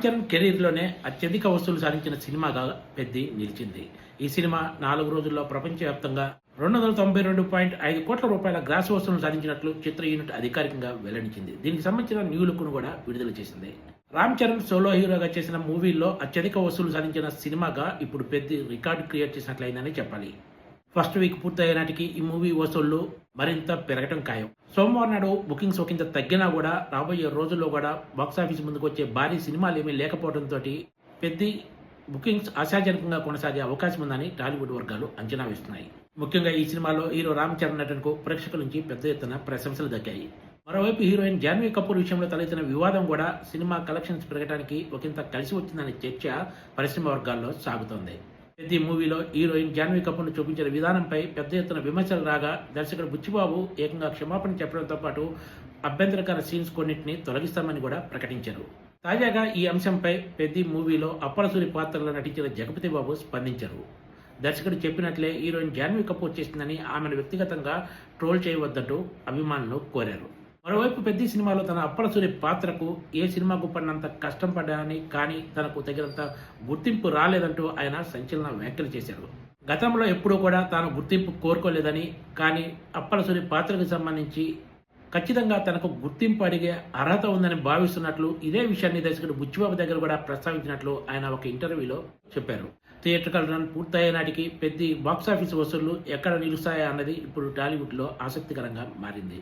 చరణ్ కెరీర్లోనే అత్యధిక వసూలు సాధించిన సినిమాగా పెద్ది నిలిచింది. ఈ సినిమా 4 రోజుల్లో ప్రపంచవ్యాప్తంగా 292.5 కోట్ల రూపాయల గ్రాస్ వసూలు సాధించినట్లు చిత్ర యూనిట్ అధికారికంగా వెల్లడించింది. దీనికి సంబంధించిన న్యూ లుక్ను కూడా విడుదల చేసింది. రామ్ చరణ్ సోలో హీరోగా చేసిన మూవీల్లో అత్యధిక వసూలు సాధించిన సినిమాగా ఇప్పుడు పెద్ది రికార్డు క్రియేట్ చేసినట్లయిందని చెప్పాలి. ఫస్ట్ వీక్ పూర్తయ్యే నాటికి ఈ మూవీ వసూళ్లు మరింత పెరగటం ఖాయం. సోమవారం నాడు బుకింగ్స్ ఒకంత తగ్గినా కూడా రాబోయే రోజుల్లో కూడా బాక్సాఫీస్ ముందుకు వచ్చే భారీ సినిమాలు ఏమీ లేకపోవడంతో పెద్ది బుకింగ్స్ ఆశాజనకంగా కొనసాగే అవకాశం ఉందని టాలీవుడ్ వర్గాలు అంచనా వేస్తున్నాయి. ముఖ్యంగా ఈ సినిమాలో హీరో రామ్ చరణ్ నటనకు ప్రేక్షకుల నుంచి పెద్ద ఎత్తున ప్రశంసలు దక్కాయి. మరోవైపు హీరోయిన్ జాన్వీ కపూర్ విషయంలో తలెత్తిన వివాదం కూడా సినిమా కలెక్షన్స్ పెరగడానికి ఒకంత కలిసి వచ్చిందనే చర్చ పరిశ్రమ వర్గాల్లో సాగుతోంది. పెద్ది మూవీలో హీరోయిన్ జాన్వీ కపూర్ను చూపించిన విధానంపై పెద్ద ఎత్తున విమర్శలు రాగా దర్శకుడు బుచ్చిబాబు ఏకంగా క్షమాపణ చెప్పడంతో పాటు అభ్యంతరకర సీన్స్ కొన్నింటిని తొలగిస్తామని కూడా ప్రకటించారు. తాజాగా ఈ అంశంపై పెద్ది మూవీలో అప్పలసూరి పాత్రలో నటించిన జగపతి బాబు స్పందించారు. దర్శకుడు చెప్పినట్లే హీరోయిన్ జాన్వీ కపూర్ చేసిందని ఆమెను వ్యక్తిగతంగా ట్రోల్ చేయవద్దంటూ అభిమానులు కోరారు. మరోవైపు పెద్ది సినిమాలో తన అప్పలసూరి పాత్రకు ఏ సినిమాకు పడినంత కష్టం పడ్డానని, కానీ తనకు తగినంత గుర్తింపు రాలేదంటూ ఆయన సంచలన వ్యాఖ్యలు చేశారు. గతంలో ఎప్పుడూ కూడా తాను గుర్తింపు కోరుకోలేదని, కానీ అప్పలసూరి పాత్రకు సంబంధించి ఖచ్చితంగా తనకు గుర్తింపు అడిగే అర్హత ఉందని భావిస్తున్నట్లు ఇదే విషయాన్ని దర్శకుడు బుచ్చిబాబు దగ్గర కూడా ప్రస్తావించినట్లు ఆయన ఒక ఇంటర్వ్యూలో చెప్పారు. థియేట్రికల్ రన్ పూర్తయ్యే నాటికి పెద్ది బాక్సాఫీస్ వసూళ్లు ఎక్కడ నిలుస్తాయా అన్నది ఇప్పుడు టాలీవుడ్లో ఆసక్తికరంగా మారింది.